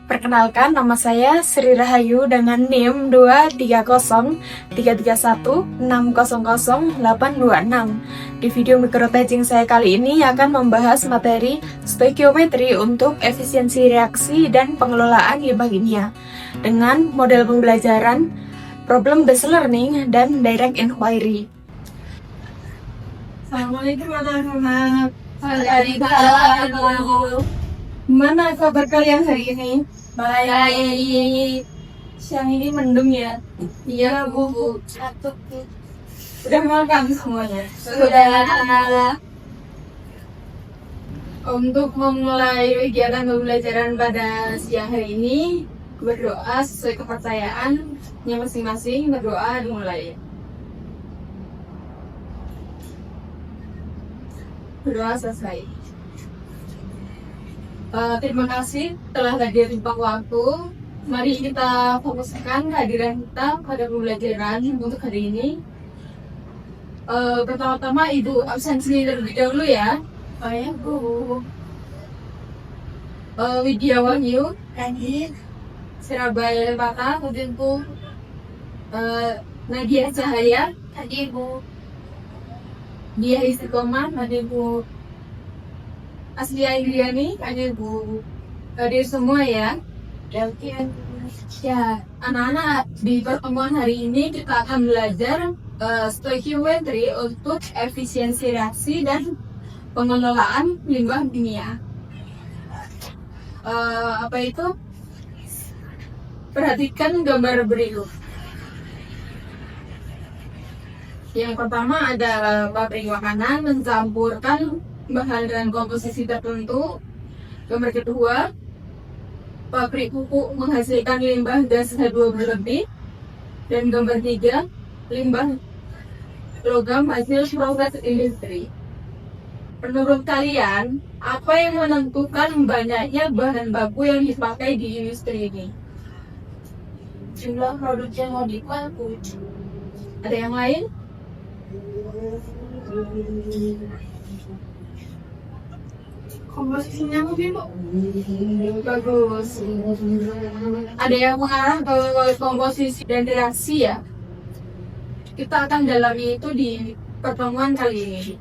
Perkenalkan, nama saya Sri Rahayu dengan NIM 2301306008626. Di video microteaching saya kali ini akan membahas materi stoikiometri untuk efisiensi reaksi dan pengelolaan limbah kimia dengan model pembelajaran problem based learning dan direct inquiry. Assalamualaikum warahmatullahi wabarakatuh. Gimana kabar kalian hari ini? Baik. Siang ini mendung ya? Iya, Bu. Udah makan semuanya? Sudah. Untuk memulai kegiatan pembelajaran pada siang hari ini, berdoa sesuai kepercayaannya masing-masing. Berdoa dimulai. Berdoa selesai. Terima kasih telah hadir di waktu. Mari kita fokuskan kehadiran kita pada pembelajaran untuk hari ini. Pertama-tama Ibu absensi terlebih dahulu ya. Ya Bu. Widya Wahyu, Andi, Surabaya Pata, kemudian Bu Nadia Cahaya, tadi Bu Dia Istiqomah, tadi Bu Aslia Indriani, ada Bu hadir semua ya. Ya, anak-anak, di pertemuan hari ini kita akan belajar stoikiometri untuk efisiensi reaksi dan pengelolaan limbah kimia. Apa itu? Perhatikan gambar berikut. Yang pertama adalah pabrik makanan mencampurkan bahan dan komposisi tertentu. Gambar kedua, pabrik pupuk menghasilkan limbah gas H2 berlebih. Dan gambar tiga, limbah logam hasil proses industri. Menurut kalian, apa yang menentukan banyaknya bahan baku yang dipakai di industri ini? Jumlah produk yang mau dipakai. Ada yang lain? Komposisinya mungkin Bu? Bagus. Ada yang mengarah ke komposisi dan reaksi ya? Kita akan dalami itu di pertemuan kali ini.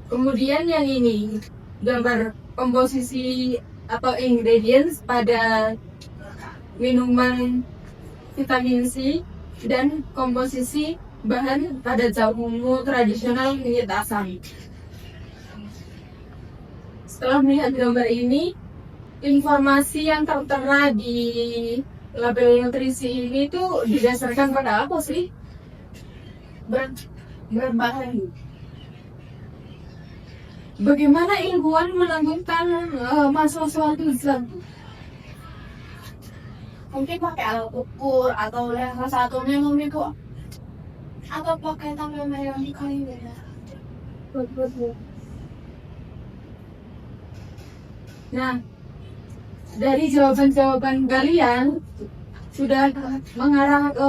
Kemudian yang ini, gambar komposisi atau ingredients pada minuman vitamin C dan komposisi bahan pada jamu tradisional kunyit asam. Setelah melihat gambar ini, informasi yang tertera di label nutrisi ini tuh didasarkan pada apa sih? Berbahan. Bagaimana ilmuwan menentukan masa suatu zat? Mungkin pakai alat ukur atau salah satunya mungkin kok atau pakai tampilan yang kali ya. Nah, dari jawaban-jawaban kalian sudah mengarah ke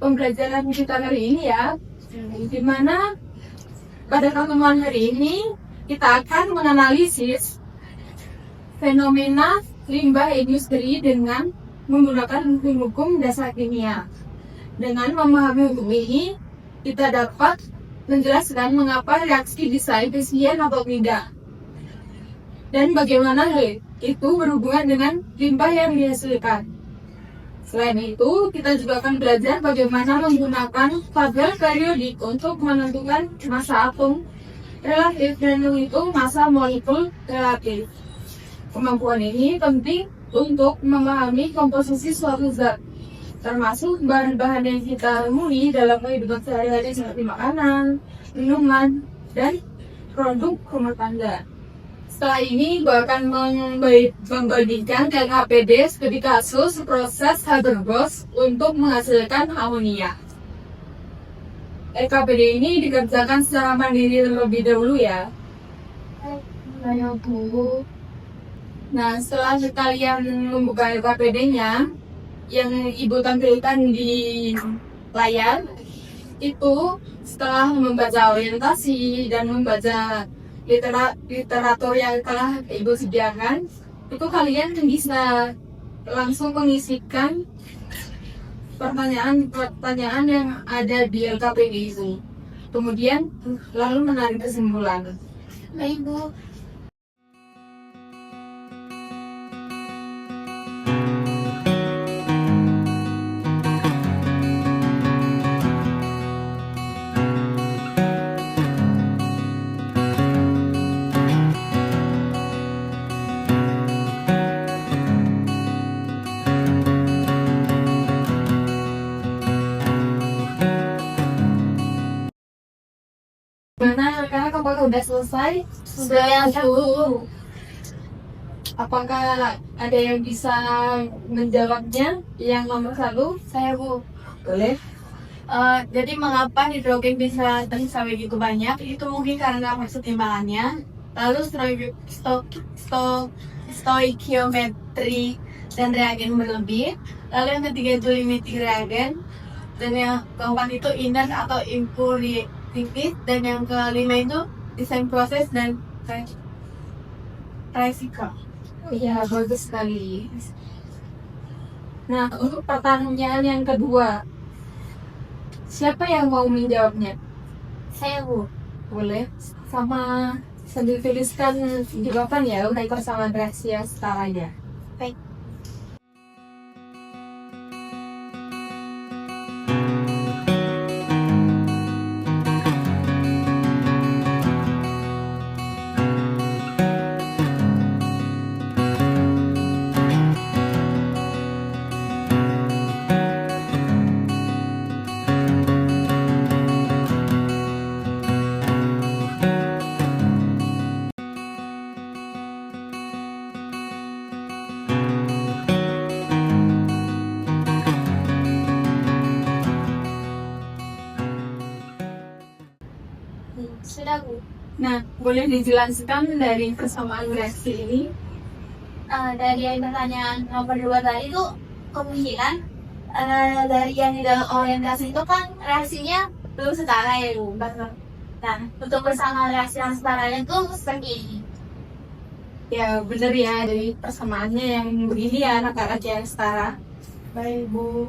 pembelajaran kita kali ini ya, di mana pada pertemuan hari ini kita akan menganalisis fenomena limbah industri dengan menggunakan hukum dasar kimia. Dengan memahami hukum ini, kita dapat menjelaskan mengapa reaksi bisa efisien atau tidak. Dan bagaimana itu berhubungan dengan limbah yang dihasilkan. Selain itu, kita juga akan belajar bagaimana menggunakan tabel periodik untuk menentukan massa atom relatif dan menghitung massa molekul relatif. Kemampuan ini penting untuk memahami komposisi suatu zat, termasuk bahan-bahan yang kita temui dalam kehidupan sehari-hari seperti makanan, minuman, dan produk rumah tangga. Setelah ini, gue akan membagikan LKPD studi kasus proses Haber-Bosch untuk menghasilkan amonia. LKPD ini dikerjakan secara mandiri terlebih dahulu ya. Nah, setelah kalian membuka LKPD-nya, yang Ibu tampilkan di layar, itu setelah membaca orientasi dan membaca literatur yang telah Ibu sediakan, itu kalian bisa langsung mengisikan pertanyaan-pertanyaan yang ada di LKPD itu. Kemudian lalu menarik kesimpulan. Baik, Bu. Gimana sekarang, apakah udah selesai? Sudah ya, Bu. Apakah ada yang bisa menjawabnya? Yang nomor 1? Saya, Bu. Boleh. Jadi mengapa hidrogen bisa sampai begitu banyak? Itu mungkin karena persetimbangannya. Lalu stoikiometri dan reagen berlebih. Lalu yang ketiga itu limiting reagen. Dan yang keempat itu inert atau impurities. Dan yang kelima itu design proses dan tricycle. Iya, bagus sekali. Nah, untuk pertanyaan yang kedua, siapa yang mau menjawabnya? Saya, Bu. Boleh. Sama sambil tuliskan jawaban ya untuk persamaan rahasia setaranya. Baik. Sudah, Bu. Nah, boleh dijelaskan dari persamaan reaksi ini? Dari yang pertanyaan nomor 2 tadi itu kemungkinan dari yang di dalam orientasi itu kan reaksinya belum setara ya, Bu. Nah, untuk persamaan reaksi yang setaranya itu seperti ini. Ya, benar ya. Dari persamaannya yang begini ya, anak-anak yang setara. Baik, Bu.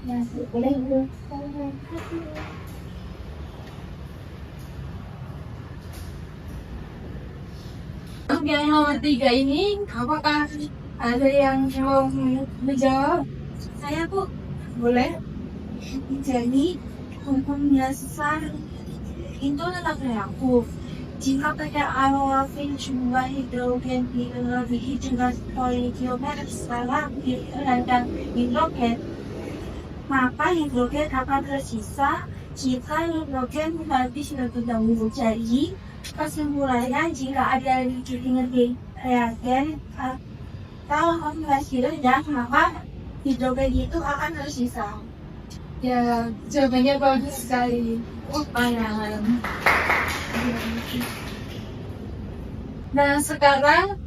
Ya, boleh, Bu. Untuk yang nomor 3 ini, apakah ada yang mau menjawab? Saya, Bu. Boleh. Jadi, hukum dasar itu tetap berlaku. Jika pada awalnya jumlah hidrogen melebihi jumlah stoikiometri skala terhadap hidrogen, maka hidrogen akan tersisa jika hidrogen habis lebih dahulu. Jadi, kesimpulannya jika ada hidrogen reagen atau konsentrasi rendah, maka hidrogen itu akan tersisa. Ya, jawabannya bagus sekali. Panjangan. Nah, sekarang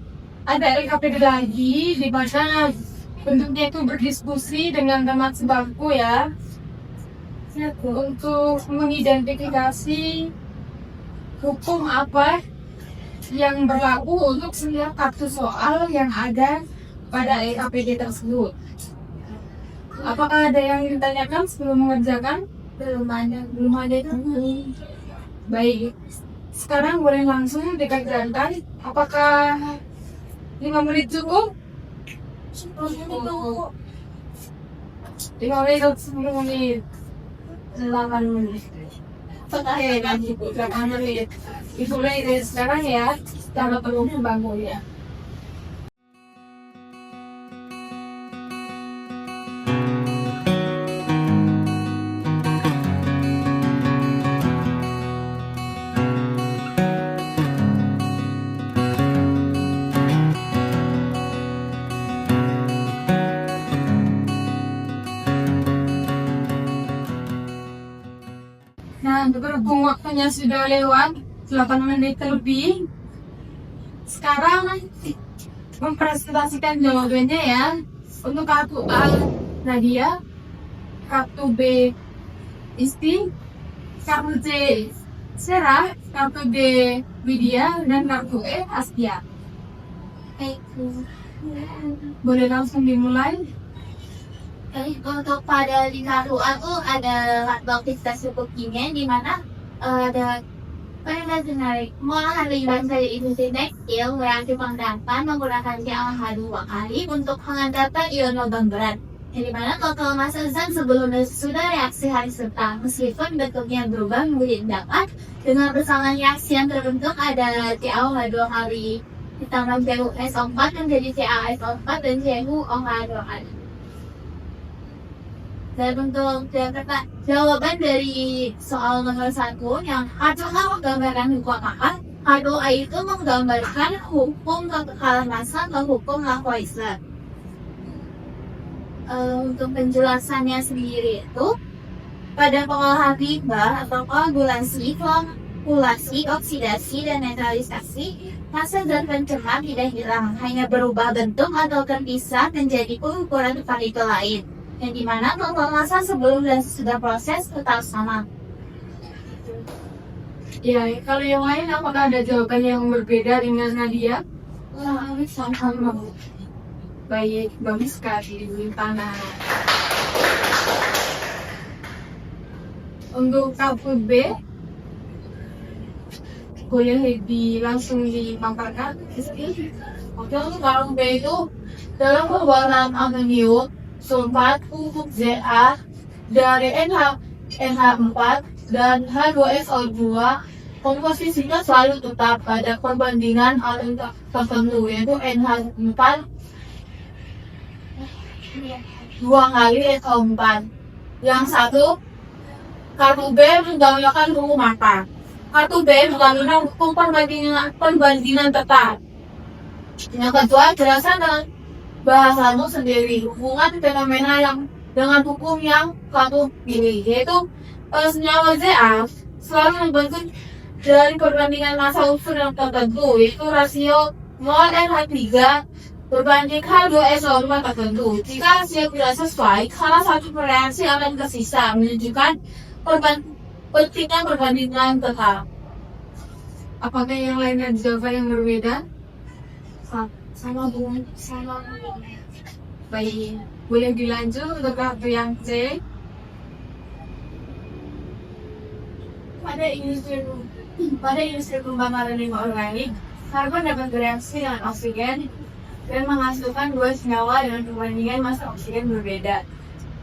ada LKPD lagi di mana bentuknya itu berdiskusi dengan teman sebangku ya. Untuk mengidentifikasi hukum apa yang berlaku untuk setiap kartu soal yang ada pada LKPD tersebut. Apakah ada yang ditanyakan sebelum mengerjakan? Belum ada itu. Baik, sekarang boleh langsung dikerjakan. Apakah 5 menit cukup? 10 menit, Bu. 5 menit atau 10 menit? 8 menit. Oke, nanti 8 menit. Dimulai dari sekarang ya, secara penuh bangku ya. Nah, berhubung waktunya sudah lewat 8 menit lebih, sekarang mempresentasikan jawabannya ya. Untuk kartu A Nadia, kartu B Isti, kartu C Sarah, kartu D Widya, dan kartu E Astia. Boleh langsung dimulai? Untuk pada di kartu aku ada kartu aktivitas cukup kimia di mana ada menarik mengolahan limbah dari industri tekstil mereaksi pengendapan menggunakan CaOH 2 kali untuk pengangkatan ion logam berat. Di mana total massa zat sebelum dan sesudah reaksi hari serta meskipun bentuknya berubah menjadi endapan dengan persamaan reaksi yang terbentuk ada CaOH 2 kali ditambah CuSO4 menjadi CaSO4 dan CuOH 2 kali. Dan untuk jawaban dari soal nomor 1 yang H2O menggambarkan hukum apa? H2O itu menggambarkan hukum kekekalan massa atau hukum Lavoisier. Untuk penjelasannya sendiri itu pada pengolahan limbah atau koagulasi, oksidasi, dan netralisasi, massa zat pencemar tidak hilang, hanya berubah bentuk atau terpisah menjadi ukuran partikel lain. Yang dimana total massa sebelum dan sesudah proses tetap sama. Ya, kalau yang lain apakah ada jawaban yang berbeda dengan Nadia? Sama. Baik, bagus sekali Tanah. Untuk kartu B, boleh langsung dipaparkan? Oke, untuk kartu B itu dalam pembuatan amonium sulfat pupuk Za dari NH4 dan H2SO2 komposisinya selalu tetap pada perbandingan alun tertentu yaitu NH4 2 kali SO4. Yang satu kartu B menggunakan hukum apa? Kartu B menggunakan hukum perbandingan tetap. Yang kedua jelaskan dengan bahasamu sendiri hubungan fenomena yang dengan hukum yang satu ini yaitu senyawa Za selalu membentuk dari perbandingan massa unsur yang tertentu yaitu rasio mol NH3 berbanding H2SO4 tertentu. Jika rasio tidak sesuai, salah satu reaksi akan tersisa menunjukkan pentingnya perbandingan tetap. Apakah yang lain ada jawaban yang berbeda? Sama Bu. Baik, boleh dilanjut untuk kartu yang C. Pada industri pembakaran limbah organik, karbon dapat bereaksi dengan oksigen dan menghasilkan dua senyawa dengan perbandingan massa oksigen berbeda.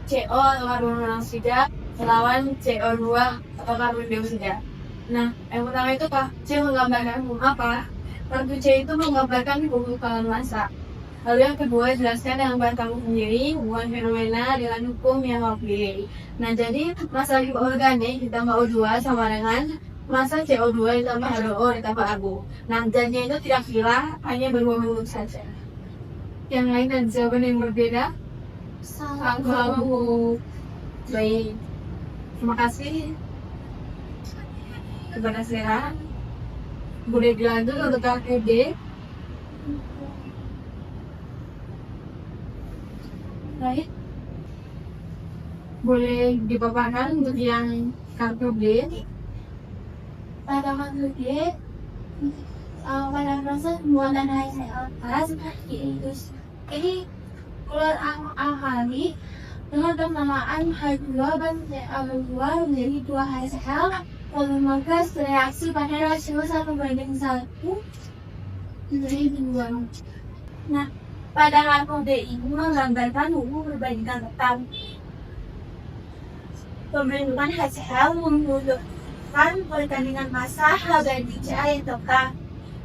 CO atau karbon monoksida melawan CO2 atau karbon dioksida. Nah, yang pertama itu Pak, C menggambarkan hukum apa? Kartu C itu menggambarkan hukum kekekalan massa. Lalu yang kedua, jelaskan dengan bahasa kamu sendiri hubungan fenomena dengan hukum yang kamu pilih. Nah, jadi massa limbah organik ditambah O2 sama dengan massa CO2 ditambah H2O ditambah abu. Nah, zatnya itu tidak hilang, hanya berubah bentuk saja. Yang lain ada jawaban yang berbeda? Sama Bu. Baik, terima kasih kepada Sarah. Boleh dilanjut untuk kartu D. Baik. Boleh dipaparkan untuk yang kartu D. Pada kartu D, pada proses pembuatan HCl seperti itu. Ini keluar alkali dengan penamaan H2 dan Cl2 menjadi 2 HCl. Lalu maka reaksi pada rasio 1:1 menjadi 2. Nah, pada kartu D ini menggambarkan hukum perbandingan tetap. Pembentukan HCl menunjukkan perbandingan massa H banding Ca yang tetap.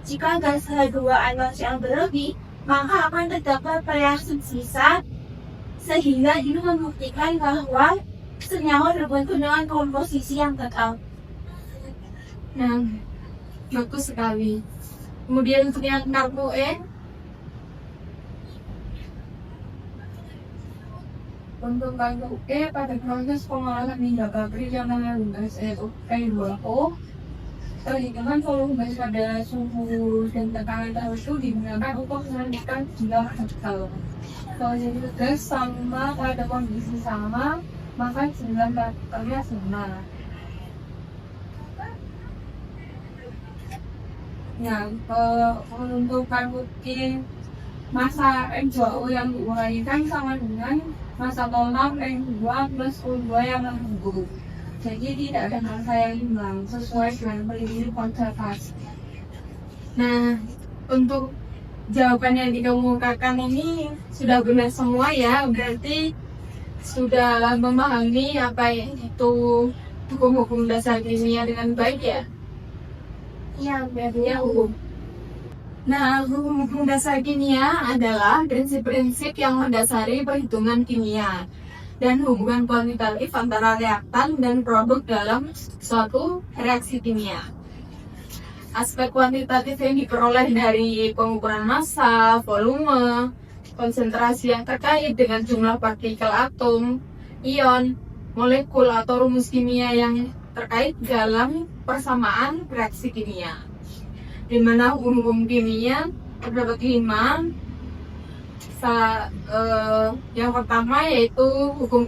Jika gas H2 atau Cl berlebih, maka akan terdapat reaksi sisa sehingga ini membuktikan bahwa senyawa terbentuk dengan komposisi yang tetap. Nah, bagus sekali. Kemudian untuk yang kartu E. Untuk kartu E pada proses pengolahan limbah pabrik yang mengandung gas N2O, perhitungan volume pada suhu dan tekanan tertentu digunakan untuk menentukan jumlah partikel. Kalau jadi gas sama pada kondisi sama, maka jumlah partikelnya sama. Nah, untuk mengikuti masa M2U yang diuraikan sama dengan masa total M2 plus U2 yang menunggu. Jadi tidak ada masa yang hilang sesuai dengan prinsip konservasi. Nah, untuk jawaban yang dikemukakan ini sudah benar semua ya, berarti sudah memahami apa itu hukum-hukum dasar kimia dengan baik ya. Iya, Ya, hukum. Nah, hukum-hukum dasar kimia adalah prinsip-prinsip yang mendasari perhitungan kimia dan hubungan kuantitatif antara reaktan dan produk dalam suatu reaksi kimia. Aspek kuantitatif yang diperoleh dari pengukuran massa, volume, konsentrasi yang terkait dengan jumlah partikel atom, ion, molekul atau rumus kimia yang terkait dalam persamaan reaksi kimia. Di mana hukum kimia terdapat 5. Yang pertama yaitu hukum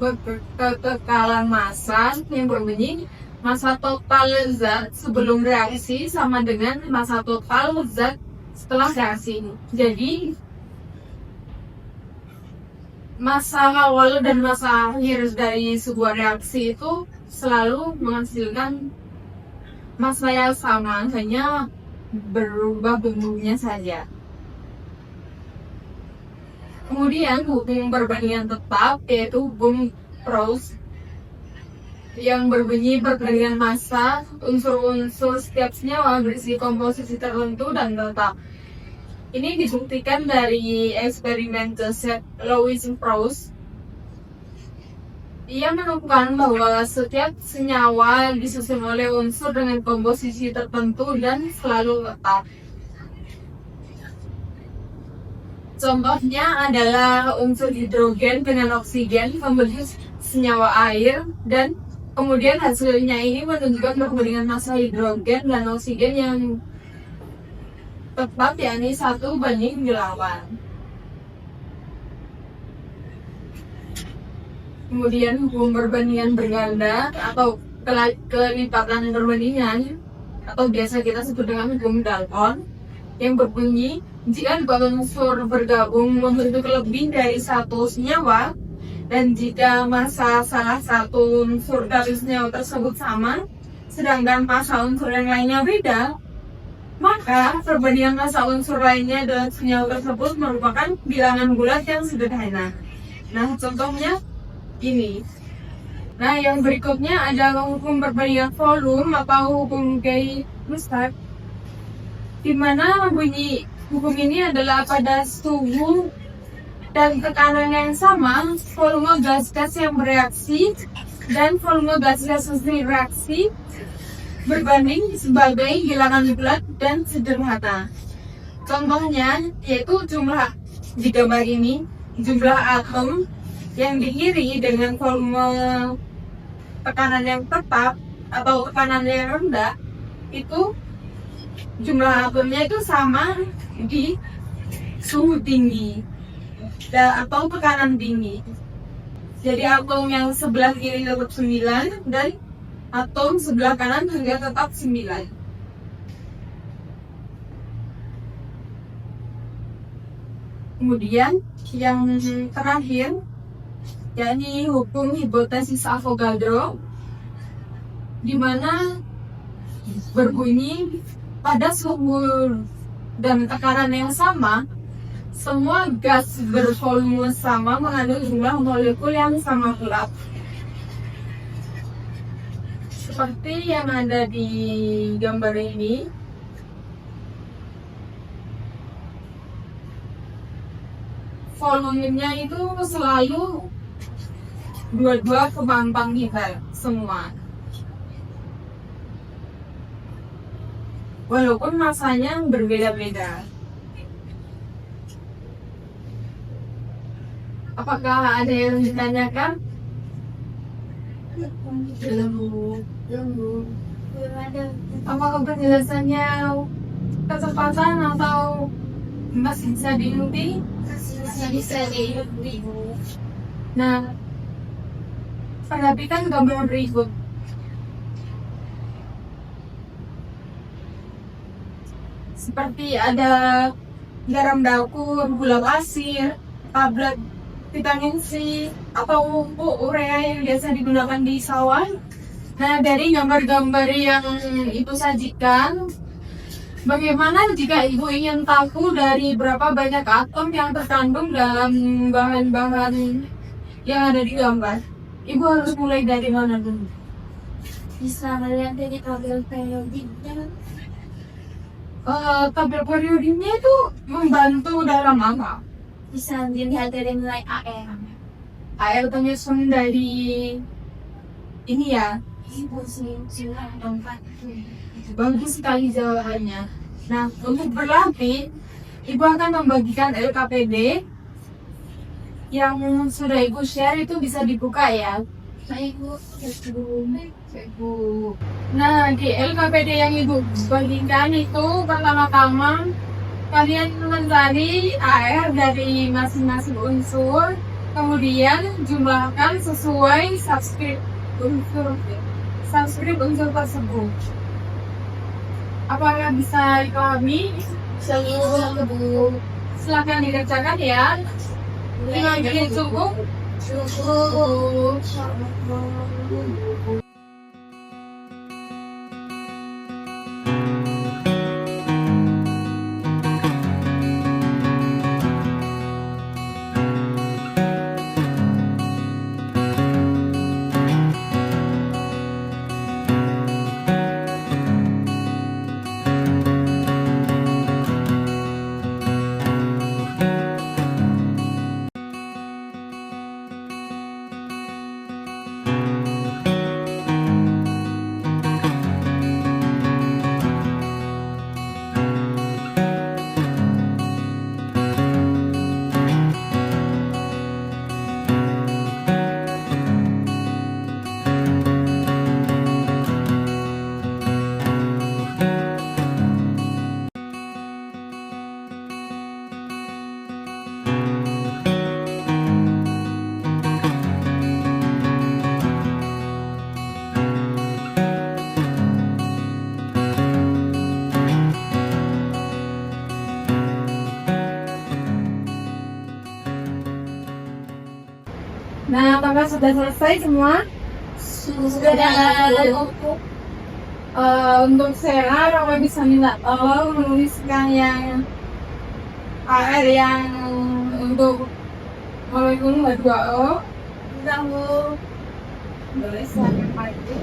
kekekalan massa yang berbunyi massa total zat sebelum reaksi sama dengan massa total zat setelah reaksi. Jadi massa awal dan massa akhir dari sebuah reaksi itu selalu menghasilkan massa yang sama, hanya berubah bentuknya saja. Kemudian hukum perbandingan tetap yaitu hukum Proust yang berbunyi perbandingan massa unsur-unsur setiap senyawa berisi komposisi tertentu dan tetap. Ini dibuktikan dari eksperimen Joseph Louis Proust. Ia menemukan bahwa setiap senyawa disusun oleh unsur dengan komposisi tertentu dan selalu tetap. Contohnya adalah unsur hidrogen dengan oksigen membentuk senyawa air, dan kemudian hasilnya ini menunjukkan perbandingan massa hidrogen dan oksigen yang tetap, yakni 1:8. Kemudian hukum perbandingan berganda atau kelipatan perbandingan atau biasa kita sebut dengan hukum Dalton yang berbunyi jika dua unsur bergabung membentuk lebih dari satu senyawa dan jika massa salah satu unsur dari senyawa tersebut sama sedangkan massa unsur yang lainnya beda, maka perbandingan massa unsur lainnya dengan senyawa tersebut merupakan bilangan bulat yang sederhana. Nah, contohnya ini. Nah, yang berikutnya adalah hukum perbandingan volume atau hukum Gay-Lussac, di mana bunyi hukum ini adalah pada suhu dan tekanan yang sama, volume gas-gas yang bereaksi dan volume gas-gas hasil reaksi berbanding sebagai bilangan bulat dan sederhana. Contohnya yaitu jumlah di gambar ini, jumlah atom yang diiri dengan volume tekanan yang tetap atau tekanan yang rendah, itu jumlah atomnya itu sama di suhu tinggi atau tekanan tinggi. Jadi atom yang sebelah kiri tetap 9 dan atom sebelah kanan juga tetap 9. Kemudian yang terakhir yakni hukum hipotesis Avogadro, di mana berbunyi pada suhu dan tekanan yang sama, semua gas bervolume sama mengandung jumlah molekul yang sama pula. Seperti yang ada di gambar ini, volumenya itu selalu dua-dua kepampang kita semua. Walaupun masanya berbeda-beda. Apakah ada yang ditanyakan? Belum. Apakah penjelasannya kecepatan atau masih bisa diikuti? Bisa diikuti. Nah, perhatikan gambar berikut. seperti ada garam dapur, gula pasir, tablet vitamin C, atau pupuk urea yang biasa digunakan di sawah. Nah, dari gambar-gambar yang ibu sajikan, bagaimana jika ibu ingin tahu dari berapa banyak atom yang terkandung dalam bahan-bahan yang ada di gambar? Ibu harus mulai dari mana dulu? Bisa melihat dari tabel periodiknya. Tabel periodiknya itu membantu dalam apa? Bisa dilihat dari nilai AR. Air ternyusun dari ini ya. Ibu silang tempat. Bagus sekali jawabannya. Nah, untuk berlatih, ibu akan membagikan LKPD yang sudah ibu share, itu bisa dibuka ya. Ibu. Nah, di LKPD yang ibu bagikan itu pertama-tama kalian mencari AR dari masing-masing unsur, kemudian jumlahkan sesuai subscript unsur tersebut. Apakah bisa dipahami? Silahkan dikerjakan ya. 5 menit cukup. Nah, apakah sudah selesai semua? Sudah. Untuk Sarah, Rama bisa minta tolong menuliskan yang AR yang untuk molekul H2O. Kamu Boleh sampai pagi.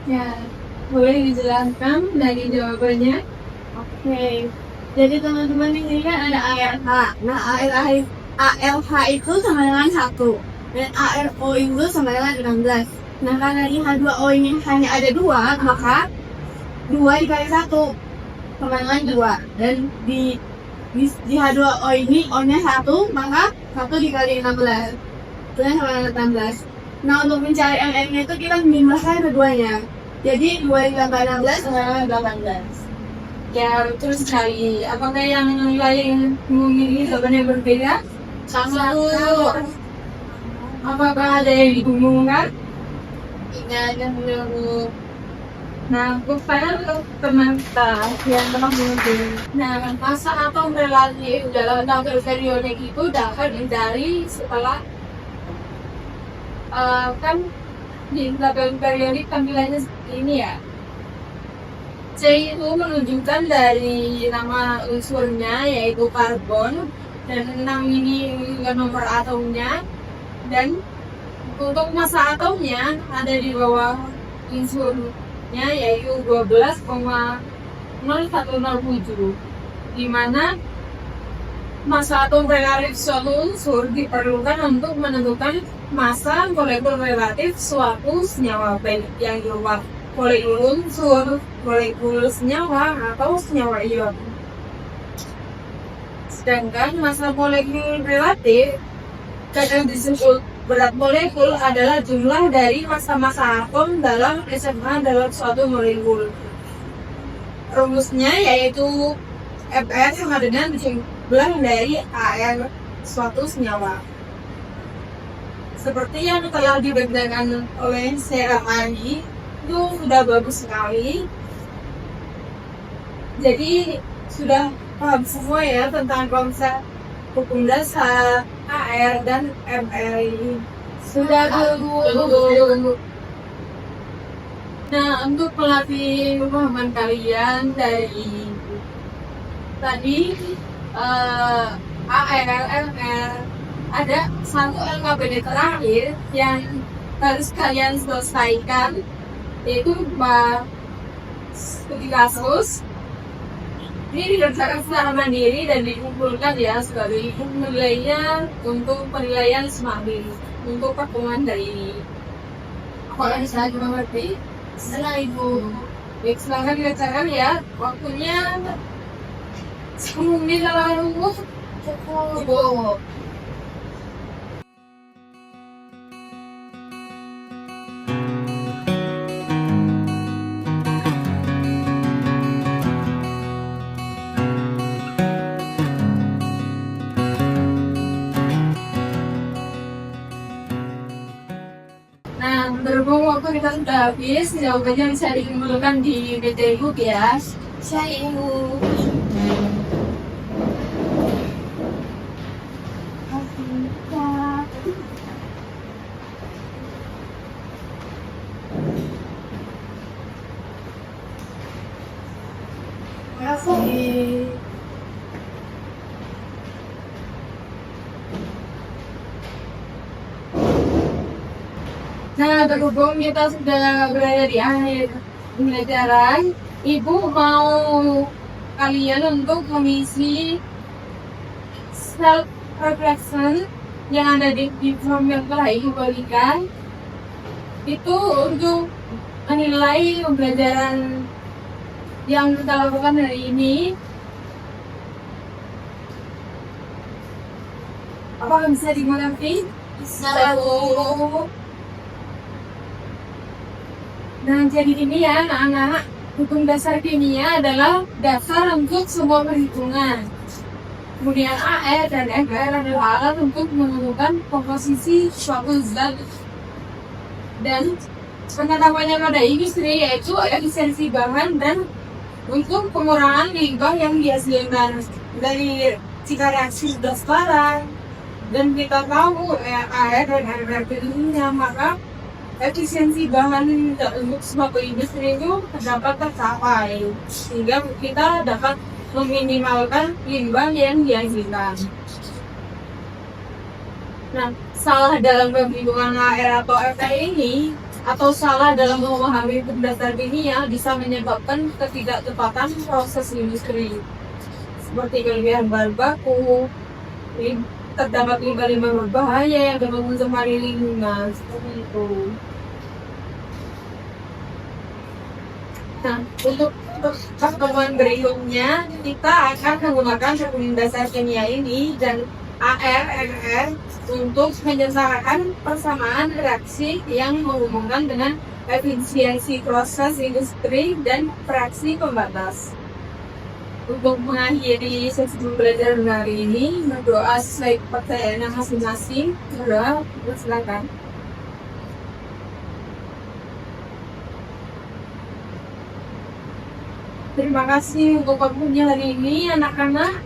Ya, boleh dijelaskan dari jawabannya? Oke. Jadi teman-teman di sini kan ada ARH. Nah, ALH itu sama dengan 1. Dan ARO itu sama dengan 16. Nah, karena di H2O ini hanya ada 2, maka 2 dikali 1 sama dengan 2. Dan di H2O ini O-nya 1, maka 1 dikali 16. Itu sama dengan 18. Nah, untuk mencari MM-nya itu kita menjumlahkan keduanya. Jadi 2 ditambah 16 sama dengan 18. Ya, betul sekali. Apakah yang lain memiliki jawaban yang berbeda? Satu. Apakah ada yang dibingungkan? Tidak ada dulu. Nah, bukan teman kita yang telah mengunjungi. Nah, masa atau relasi dalam tabel periodik itu dapat dihindari setelah kan di tabel periodik tampilannya seperti ini ya. C itu menunjukkan dari nama unsurnya yaitu karbon, dan 6 ini nomor atomnya, dan untuk massa atomnya ada di bawah unsurnya yaitu 12,0107, di mana massa atom relatif suatu unsur diperlukan untuk menentukan massa molekul relatif suatu senyawa, baik yang berupa molekul unsur, molekul senyawa, atau senyawa ion. Sedangkan massa molekul relatif kadang disebut berat molekul adalah jumlah dari massa-massa atom dalam SMA dalam suatu molekul. Rumusnya yaitu Fr sama dengan jumlah dari AR suatu senyawa. Seperti yang telah dibedakan oleh Sarah Mani, itu sudah bagus sekali. Jadi sudah paham semua ya tentang konsep hukum dasar AR dan MR ini. Sudah dulu. Nah, untuk melatih pemahaman kalian dari tadi AR, MR, ada satu LKPD terakhir yang harus kalian selesaikan, yaitu studi kasus. Ini dikerjakan secara mandiri dan dikumpulkan ya sebagai nilainya untuk penilaian SMABI untuk pertemuan dari ini. Kalau bisa dimengerti, setelah itu silahkan dikerjakan ya. Waktunya 10 menit lalu cukup. Nah, berhubung waktu kita sudah habis, jawabannya bisa dikumpulkan di PT Book ya. Saya Ibu. Terima kasih. Nah, berhubung kita sudah berada di akhir pembelajaran, Ibu mau kalian untuk mengisi self reflection yang ada di form yang telah Ibu berikan. Itu untuk menilai pembelajaran yang kita lakukan hari ini. Apa bisa dimengerti? Satu. Nah, jadi ini ya anak-anak, hukum dasar kimia adalah dasar untuk semua perhitungan. Kemudian AR dan MR adalah alat untuk menentukan komposisi suatu zat. Dan pengetahuannya pada industri yaitu efisiensi bahan dan untuk pengurangan limbah yang dihasilkan dari jika reaksi sudah setara. Dan kita tahu AR dan MR ini, maka efisiensi bahan untuk suatu industri itu dapat tercapai sehingga kita dapat meminimalkan limbah yang dihasilkan. Nah, salah dalam penghitungan AR atau FR ini atau salah dalam memahami dasar kimia bisa menyebabkan ketidaktepatan proses industri seperti kelebihan bahan baku, terdapat limbah-limbah berbahaya yang dapat mencemari lingkungan seperti itu. Nah, untuk pertemuan berikutnya kita akan menggunakan hukum dasar kimia ini dan AR, MR untuk menyelesaikan persamaan reaksi yang menghubungkan dengan efisiensi proses industri dan reaksi pembatas. Untuk mengakhiri sesi pembelajaran hari ini, berdoa sesuai kepercayaan masing-masing. Berdoa, silakan. Terima kasih untuk waktunya hari ini anak-anak.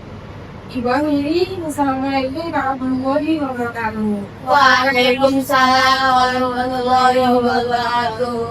Ibu Amiri, Assalamualaikum warahmatullahi wabarakatuh. Waalaikumsalam warahmatullahi wabarakatuh.